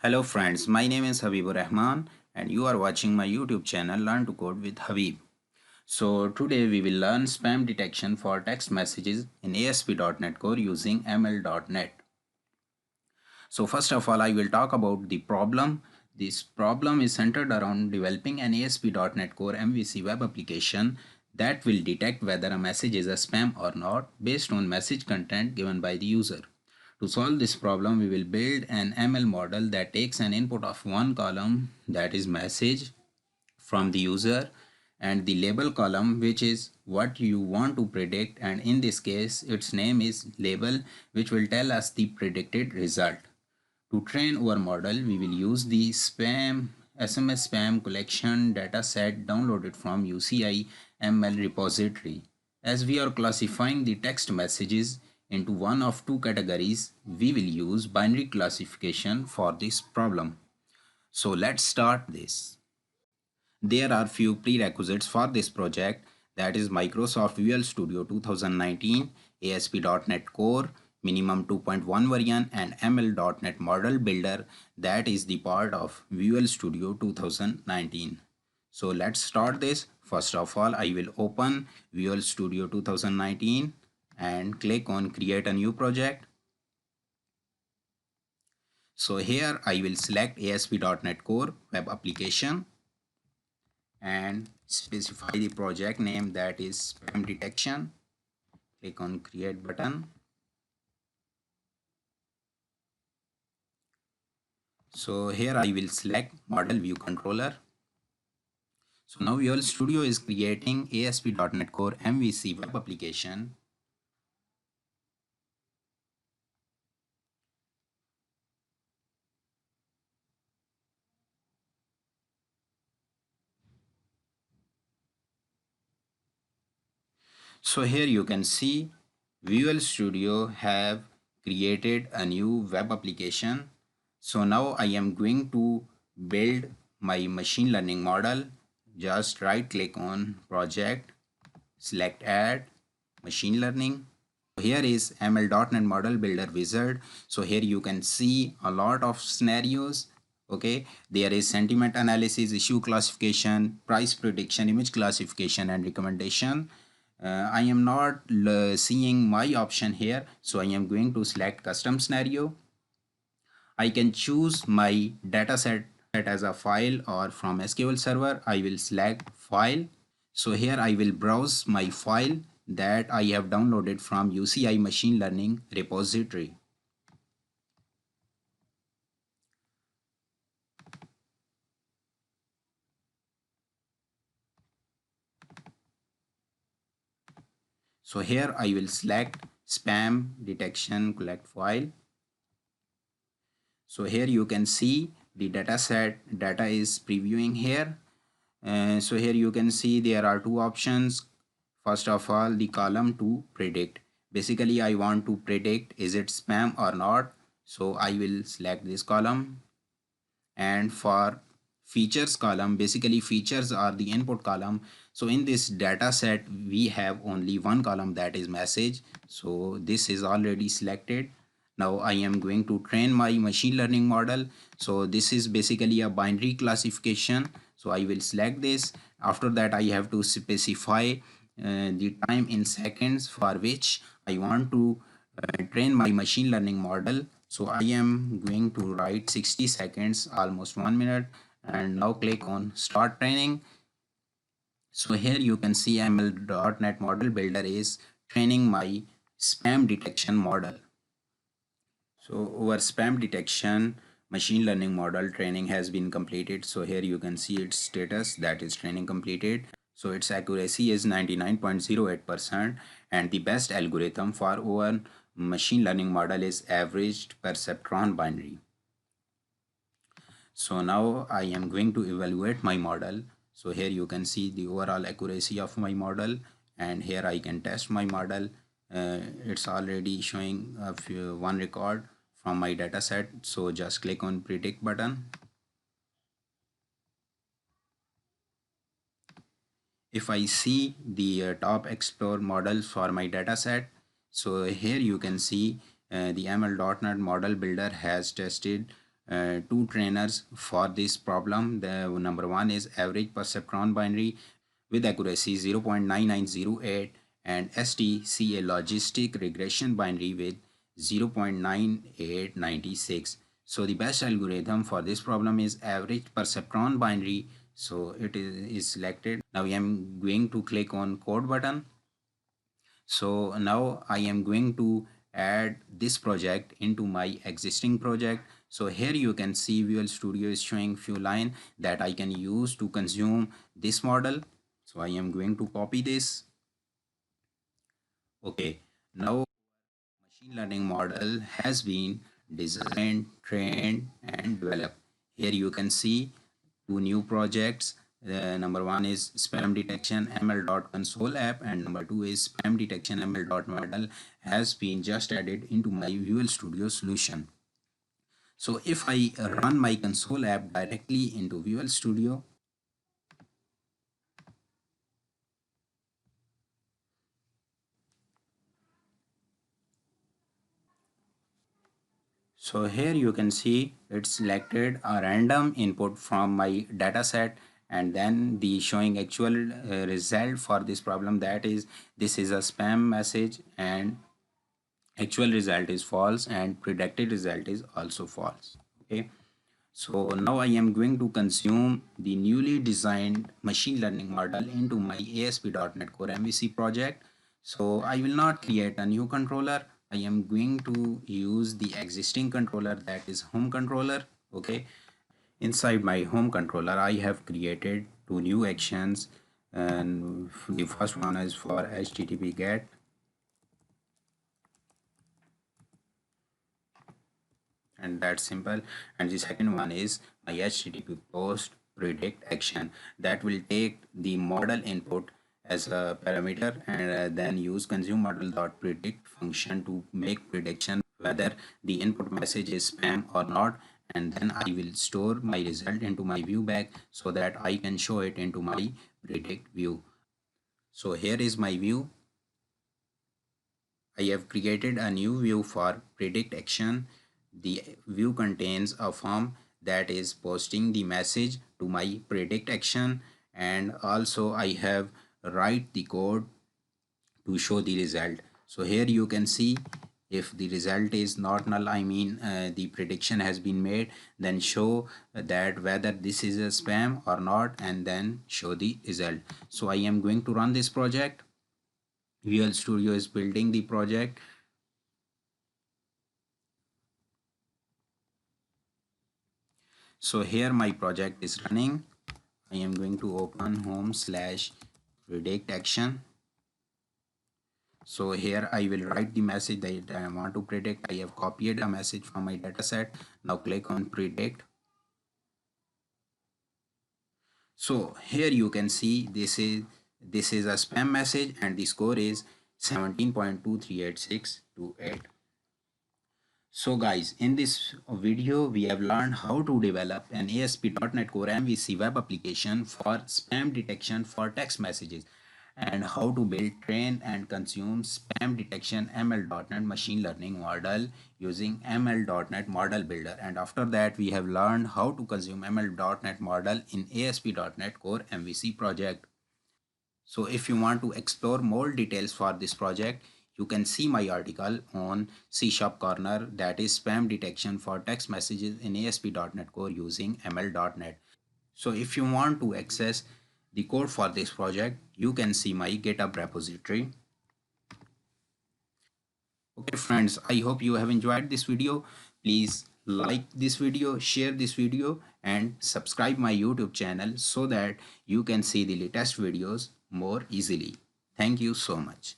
Hello friends, my name is Habibur Rahman and you are watching my YouTube channel Learn to Code with Habib. So today we will learn spam detection for text messages in ASP.NET Core using ML.NET. So first of all I will talk about the problem. This problem is centered around developing an ASP.NET Core MVC web application that will detect whether a message is a spam or not based on message content given by the user. To solve this problem, we will build an ML model that takes an input of one column, that is message, from the user, and the label column, which is what you want to predict, and in this case its name is label, which will tell us the predicted result. To train our model, we will use the SMS spam collection dataset downloaded from UCI ML repository. As we are classifying the text messages into one of two categories, we will use binary classification for this problem. So let's start this. There are few prerequisites for this project, that is Microsoft Visual Studio 2019, ASP.NET Core, minimum 2.1 version, and ML.NET Model Builder, that is the part of Visual Studio 2019. So let's start this. First of all, I will open Visual Studio 2019 and click on create a new project. So here I will select ASP.NET Core web application and specify the project name, that is spam detection. Click on create button. So here I will select model view controller. So now Visual Studio is creating ASP.NET Core MVC web application. So here you can see Visual Studio have created a new web application. So now I am going to build my machine learning model. Just right click on project, select add machine learning. Here is ML.NET model builder wizard. So here you can see a lot of scenarios. Okay, there is sentiment analysis, issue classification, price prediction, image classification, and recommendation. I am not seeing my option here, so I am going to select custom scenario. I can choose my data set as a file or from SQL Server. I will select file. So here I will browse my file that I have downloaded from UCI machine learning repository. So here I will select spam detection collect file. So here you can see the data set data is previewing here. So here you can see there are two options. First of all, the column to predict. Basically I want to predict is it spam or not. So I will select this column. And for features column, basically features are the input column. So in this data set we have only one column, that is message. So this is already selected. Now I am going to train my machine learning model. So this is basically a binary classification. So I will select this. After that I have to specify the time in seconds for which I want to train my machine learning model. So I am going to write 60 seconds, almost 1 minute, and now click on start training. So here you can see ML.NET model builder is training my spam detection model. So our spam detection machine learning model training has been completed. So here you can see its status, that is training completed. So its accuracy is 99.08%, and the best algorithm for our machine learning model is averaged perceptron binary. So now I am going to evaluate my model. So here you can see the overall accuracy of my model, and here I can test my model. It's already showing one record from my data set. So just click on predict button. If I see the top explore models for my data set, so here you can see the ML.NET model builder has tested two trainers for this problem. The number one is average perceptron binary with accuracy 0.9908 and STCA logistic regression binary with 0.9896. So the best algorithm for this problem is average perceptron binary. So it is selected. Now I am going to click on code button. So now I am going to add this project into my existing project. So here you can see Visual Studio is showing few lines that I can use to consume this model. So I am going to copy this. Okay, now machine learning model has been designed, trained and developed. Here you can see two new projects. Number one is spam detection ml.console app and number two is spam detection ml.model has been just added into my Visual Studio solution. So if I run my console app directly into Visual Studio, so here you can see it selected a random input from my data set and then the showing actual result for this problem, that is this is a spam message and actual result is false and predicted result is also false. Okay, so now I am going to consume the newly designed machine learning model into my ASP.NET Core MVC project. So I will not create a new controller. I am going to use the existing controller, that is home controller. Okay, inside my home controller I have created two new actions, and the first one is for HTTP GET, and that's simple, and the second one is my HTTP post predict action that will take the model input as a parameter and then use consume model dot predict function to make prediction whether the input message is spam or not, and then I will store my result into my view bag so that I can show it into my predict view. So here is my view. I have created a new view for predict action. The view contains a form that is posting the message to my predict action, and also I have write the code to show the result. So here you can see if the result is not null, I mean the prediction has been made, then show that whether this is a spam or not and then show the result. So I am going to run this project. Visual Studio is building the project. So here my project is running. I am going to open home slash predict action. So here I will write the message that I want to predict. I have copied a message from my dataset. Now click on predict. So here you can see this is a spam message and the score is 17.238628. So guys, in this video we have learned how to develop an ASP.NET Core MVC web application for spam detection for text messages, and how to build, train and consume spam detection ML.NET machine learning model using ML.NET model builder. And after that we have learned how to consume ML.NET model in ASP.NET Core MVC project. So if you want to explore more details for this project, you can see my article on C# Corner, that is spam detection for text messages in ASP.NET Core using ML.NET. So if you want to access the code for this project, you can see my GitHub repository. Okay friends, I hope you have enjoyed this video. Please like this video, share this video and subscribe my YouTube channel so that you can see the latest videos more easily. Thank you so much.